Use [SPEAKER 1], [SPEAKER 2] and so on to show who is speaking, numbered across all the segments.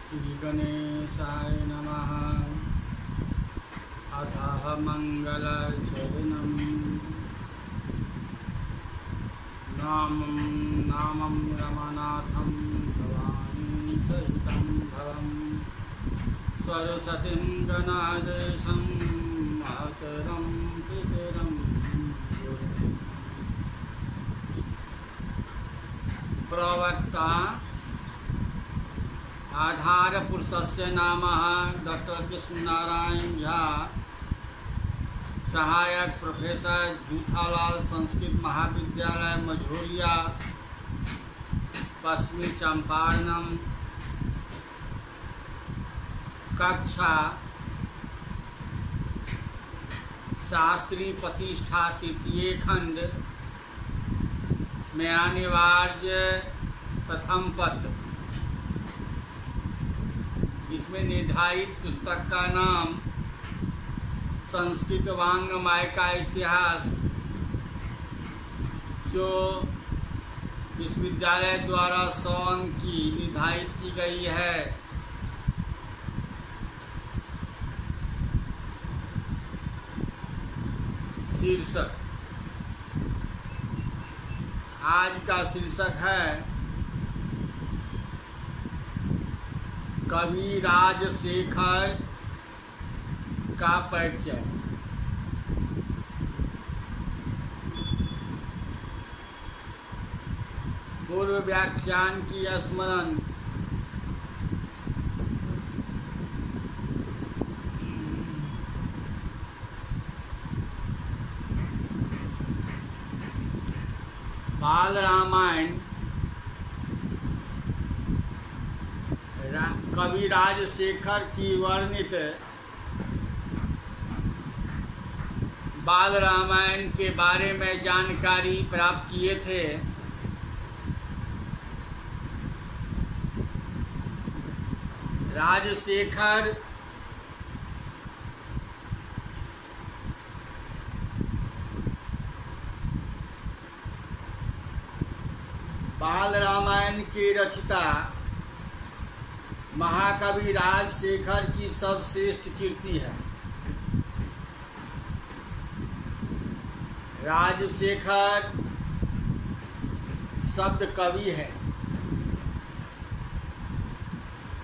[SPEAKER 1] श्री गणेशाय नमः। अथः मंगलचरणं नामं रमनाथं भवानी सहितं भवं सरस्वतीं गणादेशं मातरं पितरं प्रवक्ता आधार पुरुषस्य नाम डॉक्टर कृष्ण नारायण झा, सहायक प्रोफेसर जूथालाल संस्कृत महाविद्यालय मझौलिया, पश्चिमी चंपारणम, कक्षा शास्त्री प्रतिष्ठा तृतीय खंड में अनिवार्य प्रथम पद। इसमें निर्धारित पुस्तक का नाम संस्कृत वाङ्मय का इतिहास, जो विश्वविद्यालय द्वारा 100 अंक की निर्धारित की गई है। शीर्षक, आज का शीर्षक है कवि राजशेखर का परिचय। पूर्व व्याख्यान की स्मरण। बाल रामायण कवि राजशेखर की वर्णित बाल रामायण के बारे में जानकारी प्राप्त किए थे। राजशेखर बाल रामायण के रचयिता महाकवि राजशेखर की सर्वश्रेष्ठ कृति है। राजशेखर शब्द कवि है।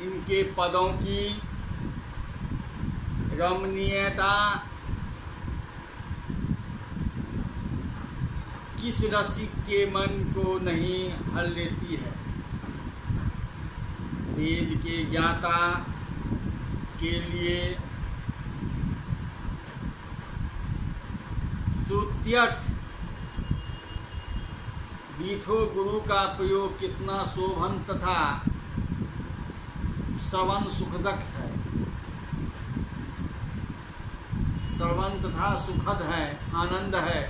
[SPEAKER 1] इनके पदों की रमणीयता किस रसिक के मन को नहीं हर लेती है। वेद के ज्ञाता के लिए श्रुत्यर्थ बीथो गुरु का प्रयोग कितना शोभन तथा श्रवण सुखदक है, श्रवण तथा सुखद है, आनंद है।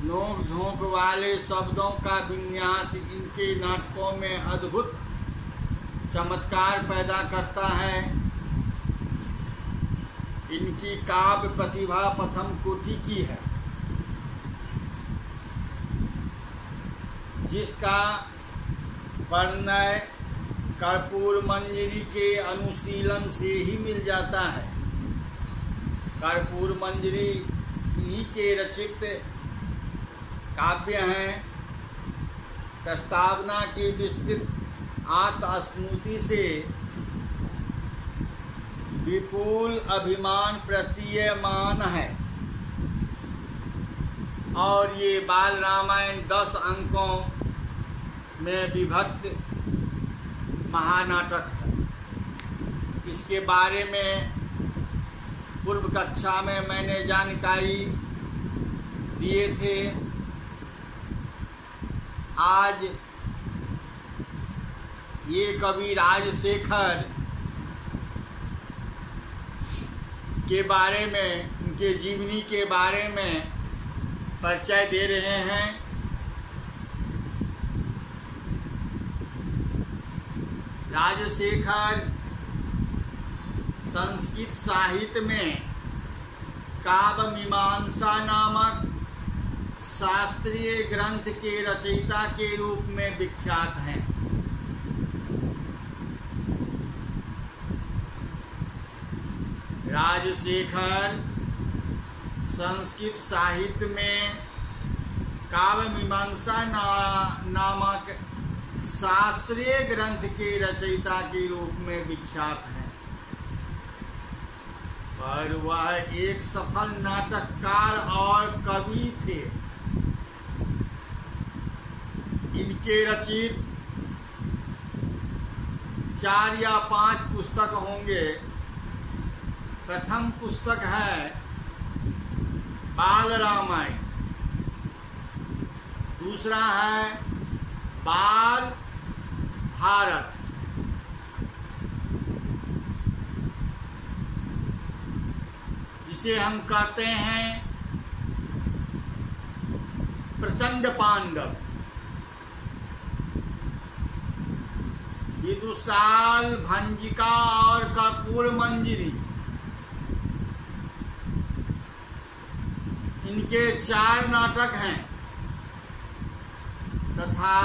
[SPEAKER 1] नोक झोंक वाले शब्दों का विन्यास इनके नाटकों में अद्भुत चमत्कार पैदा करता है। इनकी काव्य प्रतिभा प्रथम कोटि की है, जिसका परिणय कर्पूर मंजरी के अनुशीलन से ही मिल जाता है। कर्पूर मंजरी इन्हीं के रचित काव्य हैं। प्रस्तावना की विस्तृत आत्मस्मृति से विपुल अभिमान प्रतीयमान है और ये बाल रामायण 10 अंकों में विभक्त महानाटक है। इसके बारे में पूर्व कक्षा में मैंने जानकारी दिए थे। आज ये कवि राजशेखर के बारे में, उनके जीवनी के बारे में परिचय दे रहे हैं। राजशेखर संस्कृत साहित्य में काव्य मीमांसा नामक शास्त्रीय ग्रंथ के रचयिता के रूप में विख्यात हैं। राजशेखर संस्कृत साहित्य में काव्य मीमांसा नामक शास्त्रीय ग्रंथ के रचयिता के रूप में विख्यात हैं, पर वह एक सफल नाटककार और कवि थे। इनके रचित 4 या 5 पुस्तक होंगे। प्रथम पुस्तक है बाल रामायण, दूसरा है बाल भारत, जिसे हम कहते हैं प्रचंड पांडव, विदुषाल, भंजिका और कर्पूर मंजरी। इनके 4 नाटक हैं तथा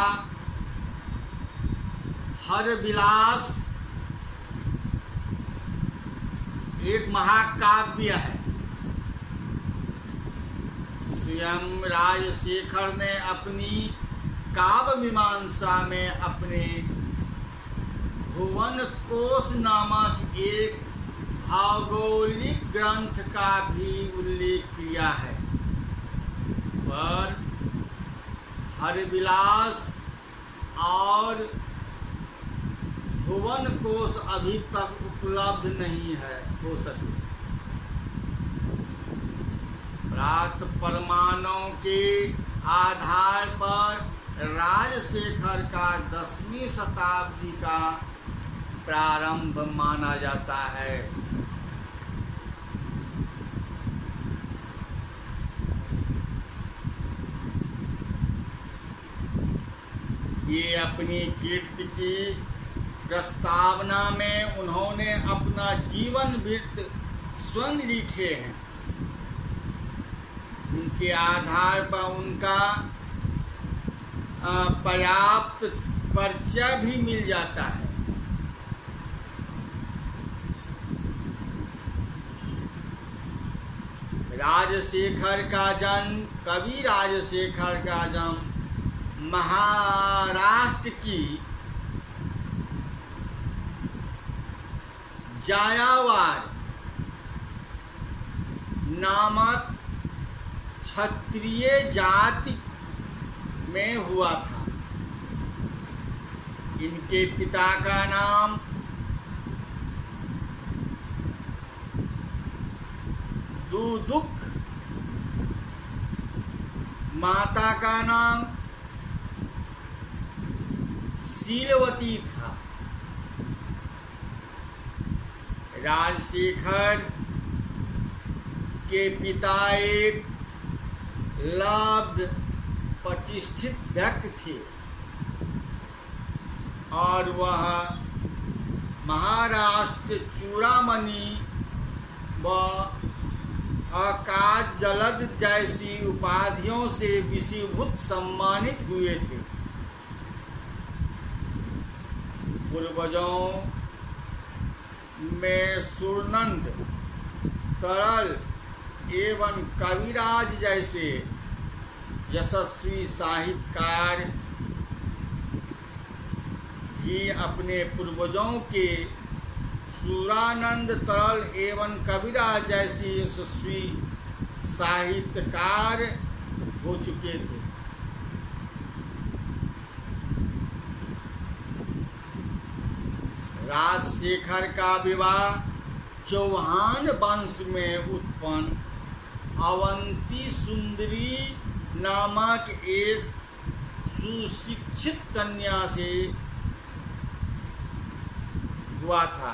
[SPEAKER 1] हर विलास एक महाकाव्य है। स्वयं राजशेखर ने अपनी काव्य मीमांसा में अपने भुवन कोश नामक एक भौगोलिक ग्रंथ का भी उल्लेख किया है, पर हरविलास और भुवन कोश अभी तक उपलब्ध नहीं है हो सके। प्राप्त प्रमाणों के आधार पर राजशेखर का 10वीं शताब्दी का प्रारंभ माना जाता है। ये अपनी कीर्ति की प्रस्तावना में उन्होंने अपना जीवन वृत्त स्वयं लिखे हैं। उनके आधार पर उनका पर्याप्त परिचय भी मिल जाता है। राजशेखर का जन्म, कवि राजशेखर का जन्म महाराष्ट्र की जायावार नामक क्षत्रिय जाति में हुआ था। इनके पिता का नाम दुदुक, माता का नाम शीलवती था। राजशेखर के पिता एक लब्ध प्रतिष्ठित व्यक्ति थे और वह महाराष्ट्र चूड़ामणि व आकाश जलद जैसी उपाधियों से विषीभूत सम्मानित हुए थे। पूर्वजों में सुरनंद, तरल एवं कविराज जैसे यशस्वी साहित्यकार भी अपने पूर्वजों के सुरानंद, तरल एवं कविराज जैसे यशस्वी साहित्यकार हो चुके थे। राजशेखर का विवाह चौहान वंश में उत्पन्न अवंती सुंदरी नामक एक सुशिक्षित कन्या से हुआ था।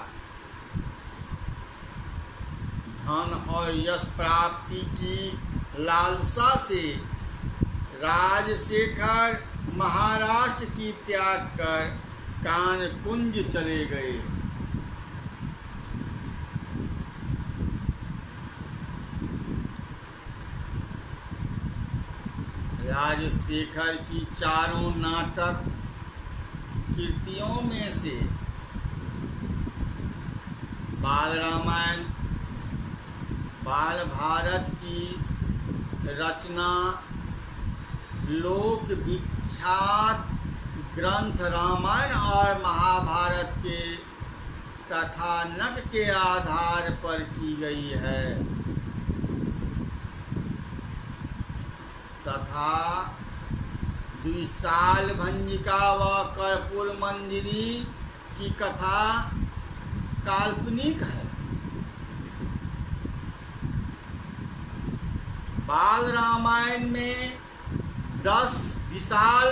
[SPEAKER 1] धन और यश प्राप्ति की लालसा से राजशेखर महाराष्ट्र की त्याग कर कानकुंज चले गए। राजशेखर की चारों नाटक कृतियों में से बाल रामायण, बाल भारत की रचना लोक विख्यात ग्रंथ रामायण और महाभारत के कथानक के आधार पर की गई है तथा द्विशाल भंजिका व कर्पूर मंजरी की कथा काल्पनिक है। बाल रामायण में 10 विशाल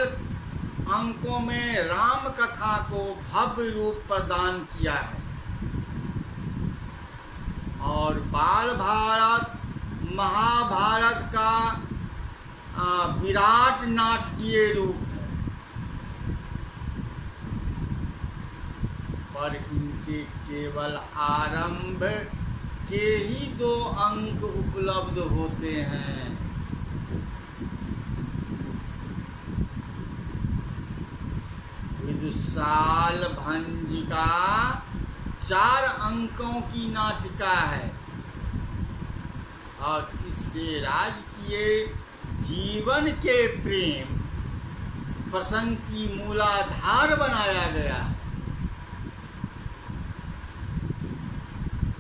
[SPEAKER 1] अंकों में राम कथा को भव्य रूप प्रदान किया है और बाल भारत महाभारत का विराट नाटकीय रूप है, पर इनके केवल आरंभ के ही 2 अंक उपलब्ध होते हैं। विदुषाल भंजिका 4 अंकों की नाटिका है और इससे राजकीय जीवन के प्रेम प्रसंग की मूलाधार बनाया गया है।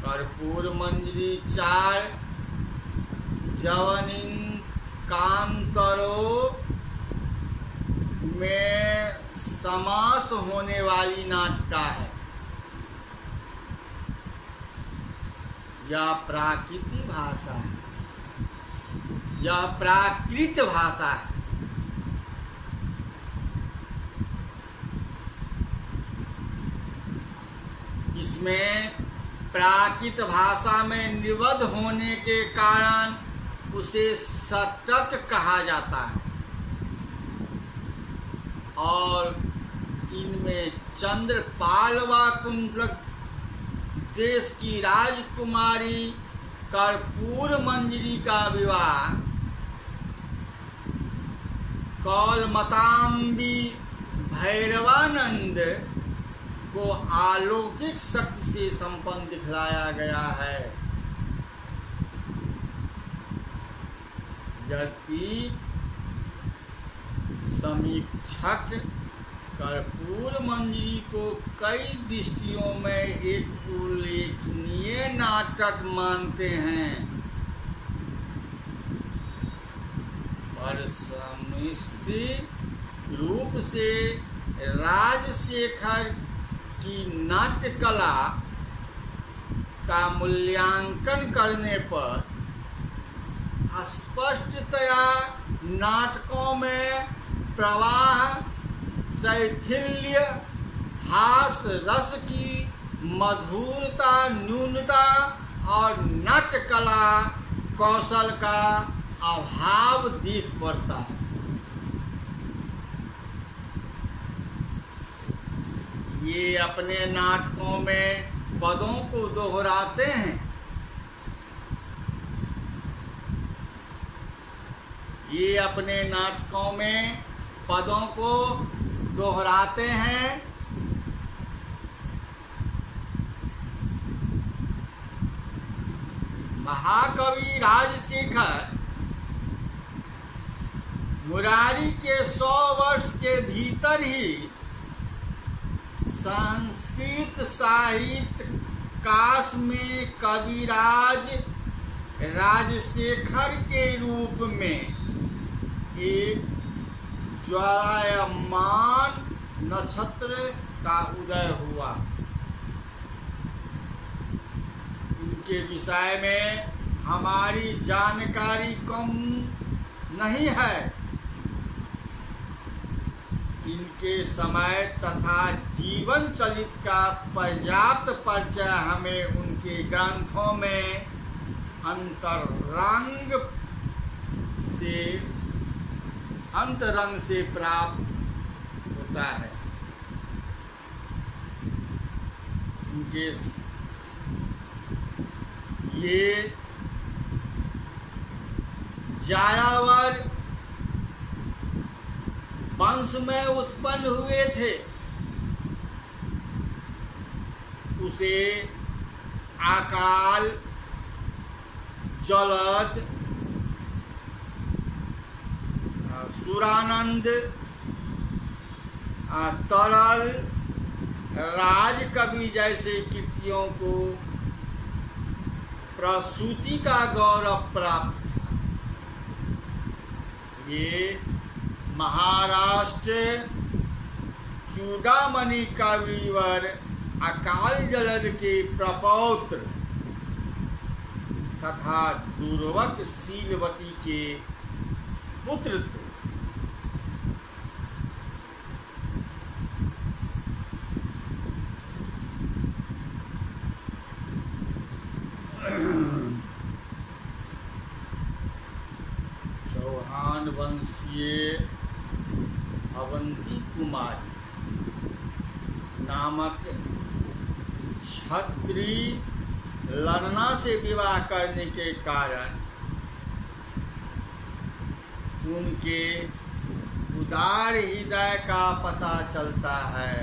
[SPEAKER 1] कर्पूर मंजरी 4 जवनिन कांतरो में समास होने वाली नाटिका है। यह प्राकृतिक भाषा है, यह प्राकृत भाषा है। इसमें प्राकृत भाषा में निबद्ध होने के कारण उसे शतक कहा जाता है और इनमें चंद्रपाल व कुंतल देश की राजकुमारी कर्पूर मंजरी का विवाह कौलमतांबी भैरवानंद को अलौकिक शक्ति से संपन्न दिखलाया गया है, जबकि समीक्षक कर्पूर मंजरी को कई दृष्टियों में एक उल्लेखनीय नाटक मानते हैं, पर समष्टि रूप से राजशेखर की नाट्य कला का मूल्यांकन करने पर स्पष्टतया नाटकों में प्रवाह, शैथिल्य, हास रस की मधुरता, न्यूनता और नाट्य कला कौशल का अभाव दिख पड़ता है। ये अपने नाटकों में पदों को दोहराते हैं। ये अपने नाटकों में पदों को दोहराते हैं। महाकवि राजशेखर मुरारी के 100 वर्ष के भीतर ही संस्कृत साहित्य काश में कविराज राजशेखर के रूप में एक ज्वालायमान नक्षत्र का उदय हुआ। इनके विषय में हमारी जानकारी कम नहीं है। इनके समय तथा जीवन चरित का पर्याप्त परिचय हमें उनके ग्रंथों में अंतरंग से प्राप्त होता है। इनके ये जायावर वंश में उत्पन्न हुए थे। उसे अकाल जलद, सुरानंद, तरल, राजकवि जैसे कृतियों को प्रसूति का गौरव प्राप्त था। ये महाराष्ट्र चूड़ामणि कविवर अकाल जलद के प्रपौत्र तथा दुर्वक शीलवती के पुत्र थे। चौहान वंशीय अवंती कुमारी नामक क्षत्रिय ललना से विवाह करने के कारण उनके उदार हृदय का पता चलता है।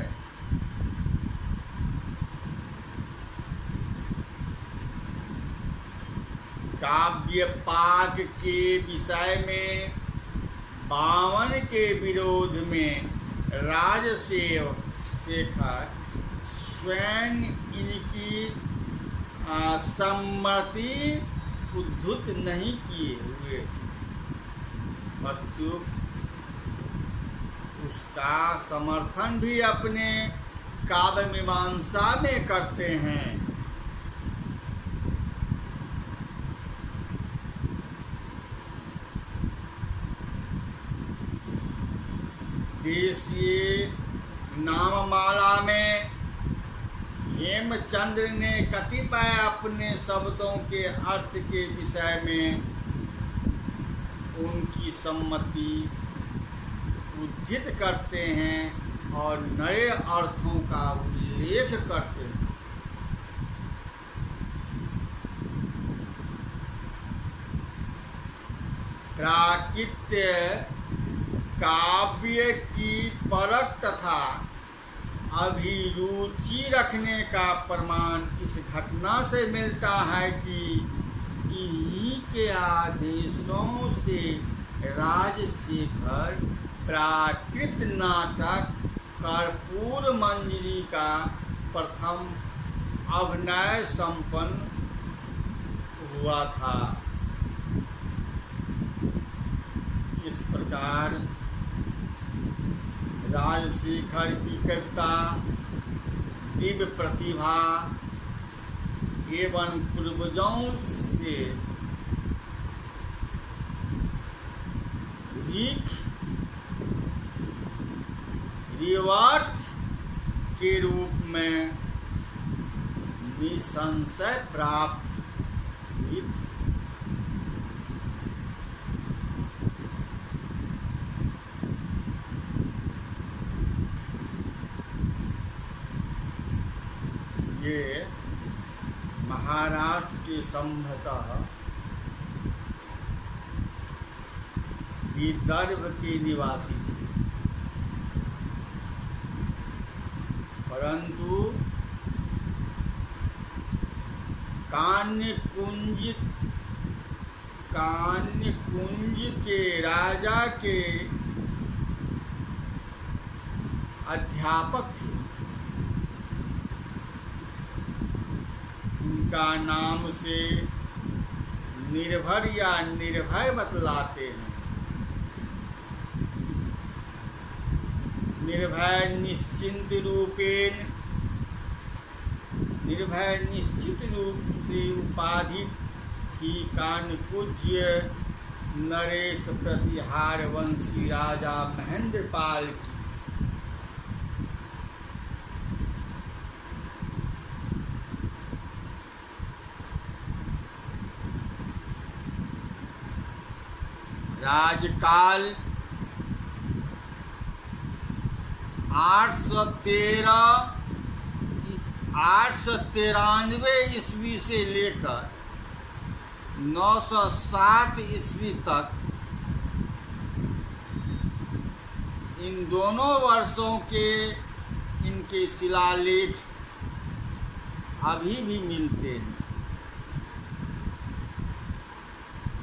[SPEAKER 1] काव्य पाक के विषय में बावन के विरोध में राजसेव शेखर स्वयं इनकी सम्मति उद्धृत नहीं किए हुए, अपितु उसका समर्थन भी अपने काव्य मीमांसा में करते हैं। देशीय नाममाला में हेमचंद्र ने कतिपय अपने शब्दों के अर्थ के विषय में उनकी सम्मति उद्धृत करते हैं और नए अर्थों का उल्लेख करते हैं। प्राकृत्य काव्य की परख तथा अभिरुचि रखने का प्रमाण इस घटना से मिलता है कि इन्हीं के आदेशों से राजशेखर प्राकृत नाटक कर्पूर मंजरी का प्रथम अभिनय संपन्न हुआ था। इस प्रकार राजशेखर की कविता दिव्य प्रतिभा एवं पूर्वजों से रिवर्थ के रूप में निसंशय प्राप्त हुई। ये महाराष्ट्र के संभवतः विदर्भ के निवासी थे, परंतु कान्यकुंज के राजा के अध्यापक थे। उनका नाम से निर्भर या निर्भय बतलाते हैं। निर्भय निश्चित रूप से उपाधि थी कानपूज्य नरेश प्रतिहार वंशी राजा महेंद्रपाल की। राजकाल 893 ईस्वी से लेकर 907 ईस्वी तक इन दोनों वर्षों के इनके शिलालेख अभी भी मिलते हैं।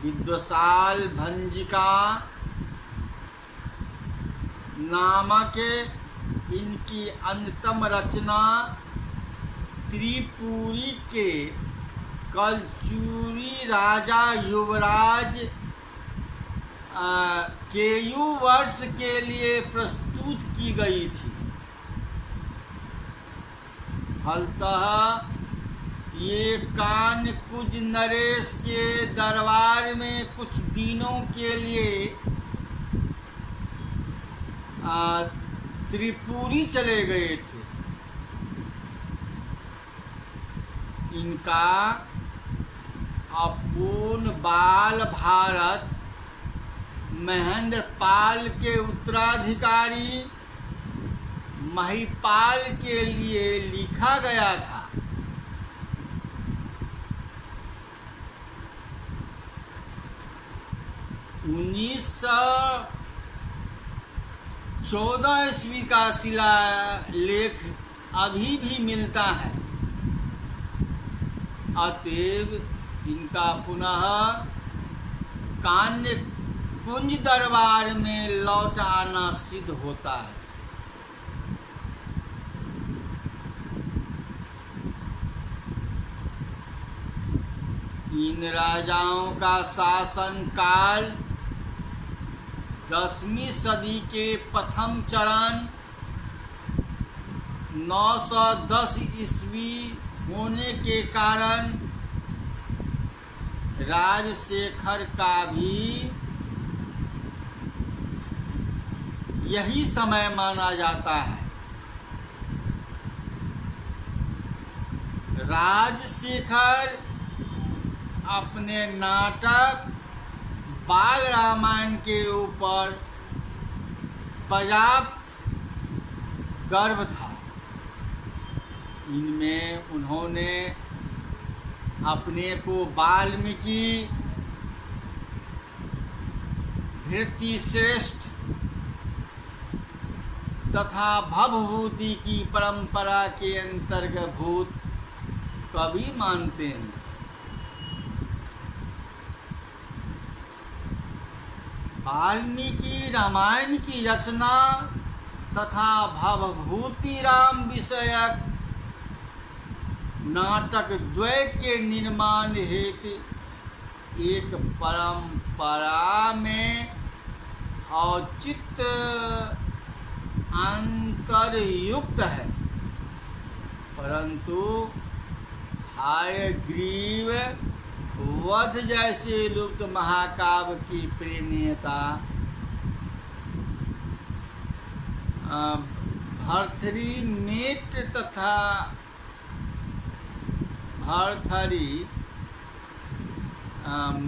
[SPEAKER 1] विद्वशाल भंजिका नामक इनकी अन्यतम रचना त्रिपुरी के कलचुरी राजा युवराज केयू वर्ष के लिए प्रस्तुत की गई थी। फलतः ये कानकुज नरेश के दरबार में कुछ दिनों के लिए त्रिपुरी चले गए थे। इनका अपूर्ण बाल भारत महेंद्र पाल के उत्तराधिकारी महिपाल के लिए लिखा गया था। उन्नीस 14 ईस्वी का शिलालेख अभी भी मिलता है। अतएव इनका पुनः कान्य कुंज दरबार में लौट आना सिद्ध होता है। इन राजाओं का शासन काल 10वीं सदी के प्रथम चरण 910 ईस्वी होने के कारण राजशेखर का भी यही समय माना जाता है। राजशेखर अपने नाटक बाल रामायण के ऊपर पर्याप्त गर्व था। इनमें उन्होंने अपने को वाल्मीकि भृतिश्रेष्ठ तथा भवभूति की परंपरा के अंतर्गत कवि मानते हैं। वाल्मीकि रामायण की रचना तथा भवभूति राम विषयक नाटक द्वय के निर्माण हेतु एक परंपरा में औचित्य अंतरयुक्त है, परंतु हयग्रीव वध जैसे लुप्त महाकाव्य की प्रेरणा भर्तृमेट तथा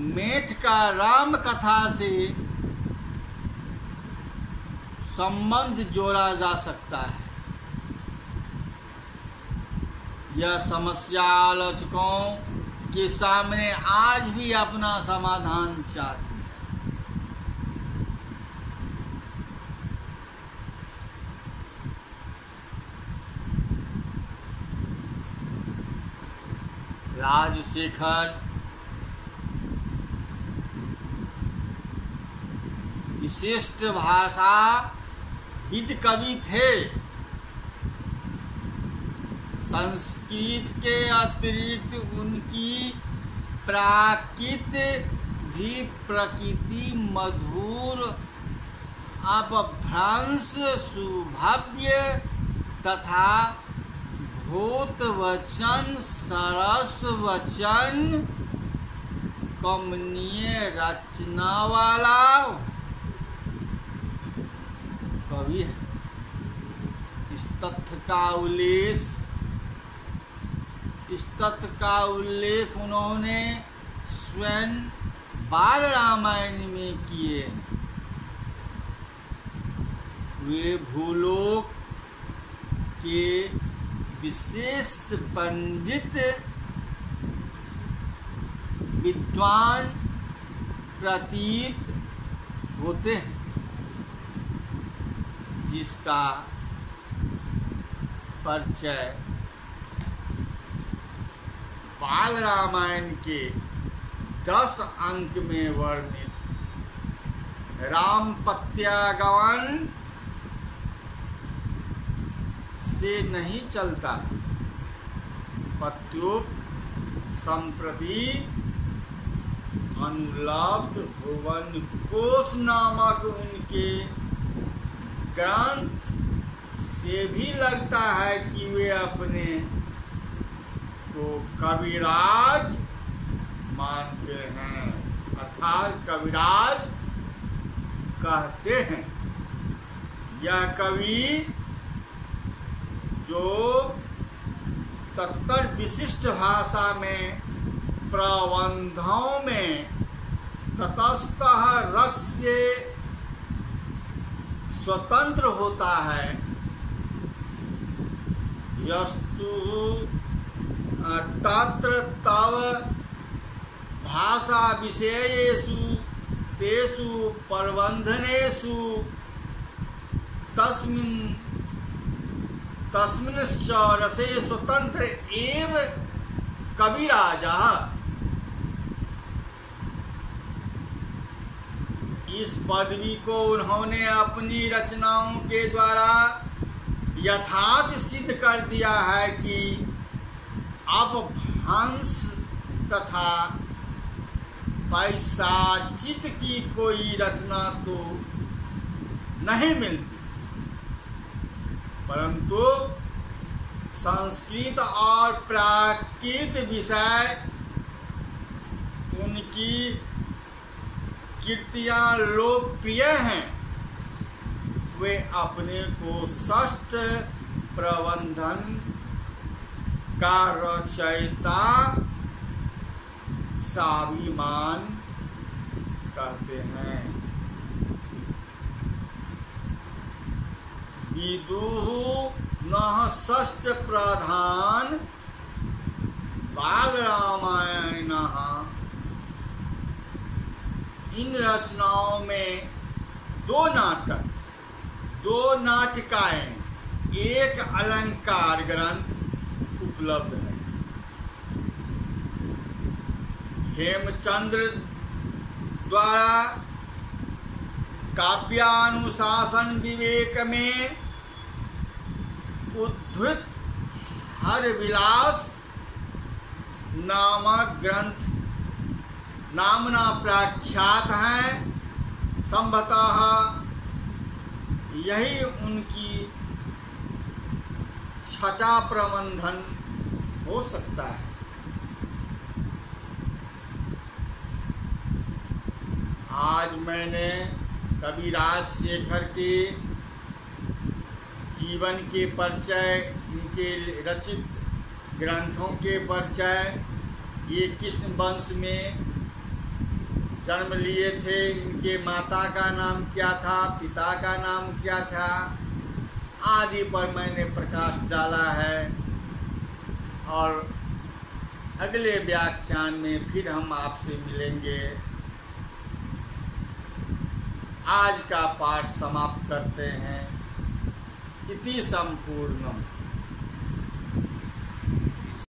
[SPEAKER 1] मेट का राम कथा से संबंध जोड़ा जा सकता है। यह समस्या आलोचकों के सामने आज भी अपना समाधान चाहती है। राजशेखर विशिष्ट भाषा विद कवि थे। संस्कृत के अतिरिक्त उनकी प्राकृत भी प्रकृति मधुर अपभ्रंश सुभव्य तथा भूत वचन सरस वचन कमनीय रचना वाला कवि है। इस तथ्य का उल्लेख उन्होंने स्वयं बाल रामायण में किए हैं। वे भूलोक के विशेष पंडित विद्वान प्रतीत होते हैं, जिसका परिचय बाल रामायण के 10 अंक में वर्णित राम प्रत्यागमन से नहीं चलता। पत्युप संप्रति अनुलब्ध भुवन कोश नामक उनके ग्रंथ से भी लगता है कि वे अपने को कविराज मानते हैं, अर्थात कविराज कहते हैं। यह कवि जो तत्पर विशिष्ट भाषा में प्रबंधों में तटस्थः रस से स्वतंत्र होता है, यस्तु तत्र तव भाषा विषयेषु तेषु प्रबंधनेषु तस्मिन्श्च रसे स्वतंत्र एव कविराजः। इस पदवी को उन्होंने अपनी रचनाओं के द्वारा यथार्थ सिद्ध कर दिया है कि अपभ्रंश तथा पैशाचित की कोई रचना तो नहीं मिलती, परंतु संस्कृत और प्राकृत विषय उनकी कृतियां लोकप्रिय हैं। वे अपने को षष्ठ प्रबंधन का रचयिता स्वाभिमान कहते हैं। विदुः नः षष्ठ प्रधान बाल रामायणः। इन रचनाओं में दो नाटक, दो नाटिकाएं, एक अलंकार ग्रंथ उपलब्ध है। हेमचंद्र द्वारा काव्यानुशासन विवेक में उद्धृत हरविलास नामक ग्रंथ नामना प्रख्यात है। संभवतः यही उनकी छठा प्रबंधन हो सकता है। आज मैंने कवि राजशेखर के जीवन के परिचय, इनके रचित ग्रंथों के परिचय, ये कृष्ण वंश में जन्म लिए थे, इनके माता का नाम क्या था, पिता का नाम क्या था, आदि पर मैंने प्रकाश डाला है। और अगले व्याख्यान में फिर हम आपसे मिलेंगे। आज का पाठ समाप्त करते हैं। इति संपूर्णम।